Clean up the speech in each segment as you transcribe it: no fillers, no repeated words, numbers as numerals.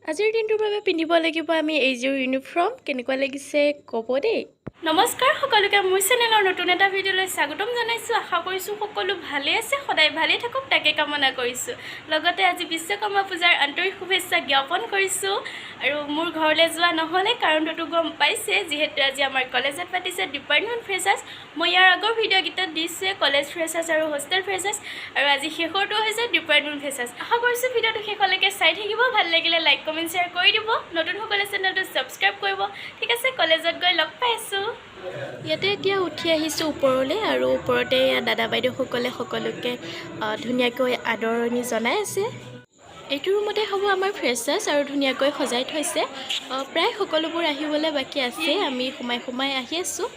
আজিৰ দিনটোৰ বাবে পিন্ধিব লাগিব আমি এইযোৰ ইউনিফৰ্ম কেনেকুৱা লাগিছে ক'ব দেই। নমস্কাৰ সকলোকে মোৰ চেনেলৰ নতুন এটা ভিডিঅ'লৈ স্বাগতম জনাইছোঁ। আশা কৰিছোঁ সকলো ভালে আছে, সদায় ভালে থাকক তাকে কামনা কৰিছোঁ। লগতে আজি বিশ্বকৰ্মা পূজাৰ আন্তৰিক শুভেচ্ছা জ্ঞাপন কৰিছোঁ। আৰু মোৰ ঘৰলৈ যোৱা নহ'লে কাৰণটো গম পাইছে, যিহেতু আজি আমাৰ কলেজত পাতিছে ডিপাৰ্টমেণ্ট ফ্ৰেছাৰ্ছ। মই ইয়াৰ আগৰ ভিডিঅ'কেইটাত দিছোঁৱে কলেজ ফ্ৰেছাৰ্ছ আৰু হোষ্টেল ফ্ৰেছাৰ্ছ, আৰু আজি শেষৰটো হৈছে ডিপাৰ্টমেণ্ট ফ্ৰেছাৰ্ছ। আশা কৰিছোঁ ভিডিঅ'টো শেষলৈকে চাই থাকিব, ভাল লাগিলে লাইক কমেণ্ট শ্বেয়াৰ কৰি দিব, নতুনসকলে চেনেলটো ছাবস্ক্ৰাইব কৰিব। ঠিক আছে, কলেজত গৈ লগ পাইছোঁ। ইয়াতে এতিয়া উঠি আহিছোঁ ওপৰলৈ, আৰু ওপৰতে দাদা বাইদেউসকলে সকলোকে ধুনীয়াকৈ আদৰণি জনাই আছে। এইটো ৰুমতে হ'ব আমাৰ ফ্ৰেছাৰ্ছ, আৰু ধুনীয়াকৈ সজাই থৈছে। প্ৰায় সকলোবোৰ আহিবলৈ বাকী আছে, আমি সোমাই সোমাই আহি আছোঁ।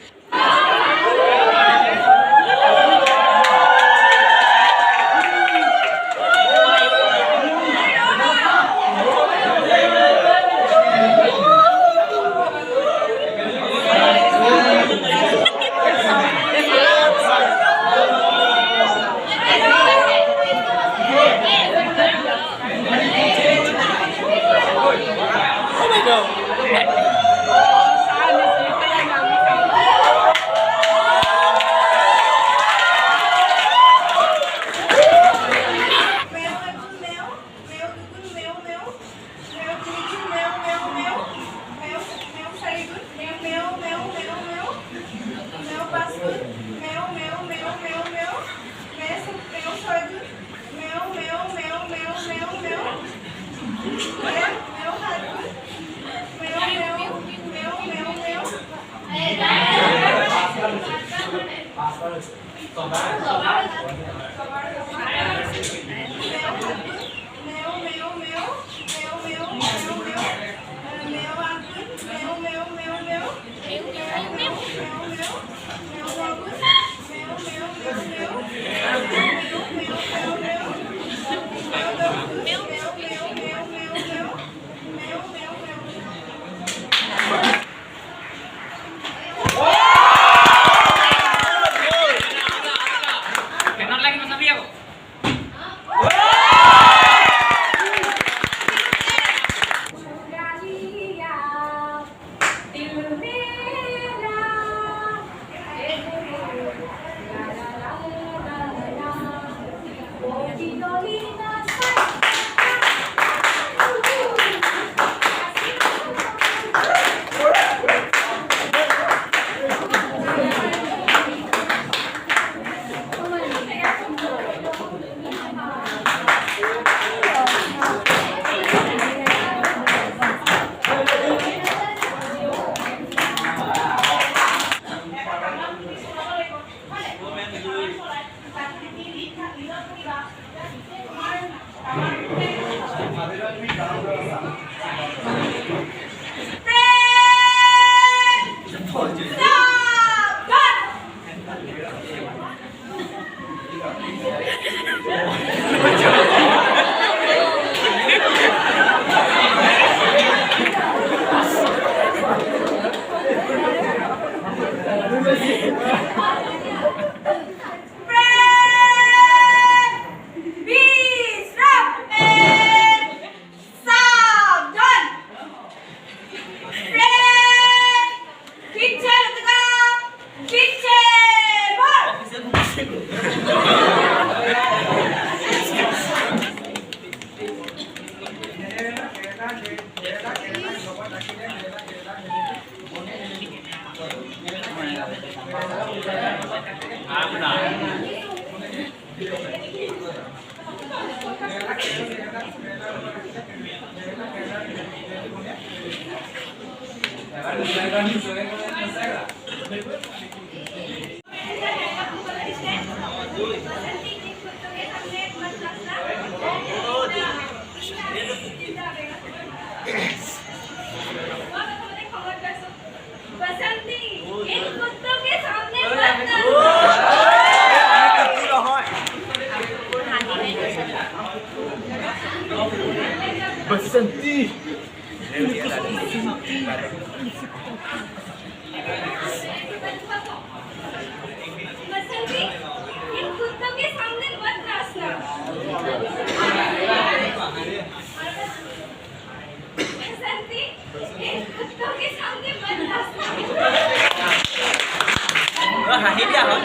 बसंती হাঁহি দিয়া হয়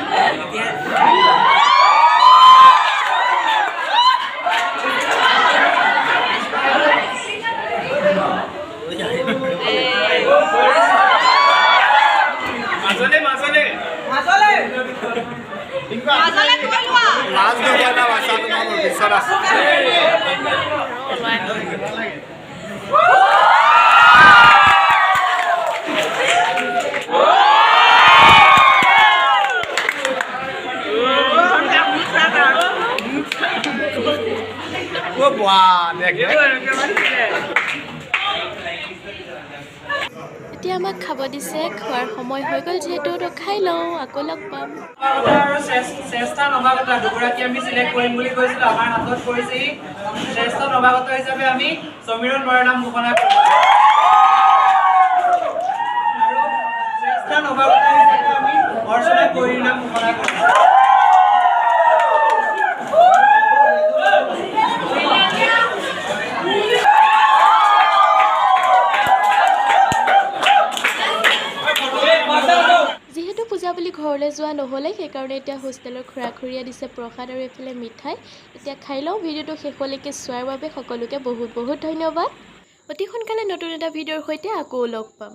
এতিয়া আমাক খাব দিছে খোৱাৰ সময় হৈ গ'ল যিহেতু তো খাই লওঁ আকৌ লগ পাম শ্ৰেষ্ঠ নৱাগত দুগৰাকী আমি সিলেক্ট কৰিম বুলি কৈছিলো আমাৰ হাতত পৰিছে শ্ৰেষ্ঠ নৱাগত হিচাপে আমি সমীৰণ বৰাৰ নাম ঘোষণা কৰিম আৰু শ্ৰেষ্ঠ নৱাগত হিচাপে আমি অৰ্চনা কৈৰীৰ নাম ঘোষণা কৰিম যিহেতু পূজা বুলি ঘৰলৈ যোৱা নহ'লে সেইকাৰণে এতিয়া হোষ্টেলৰ খুৰা খুৰীয়ে দিছে প্ৰসাদ আৰু এইফালে মিঠাই এতিয়া খাই লওঁ ভিডিঅ'টো শেষলৈকে চোৱাৰ বাবে সকলোকে বহুত বহুত ধন্যবাদ অতি সোনকালে নতুন এটা ভিডিঅ'ৰ সৈতে আকৌ লগ পাম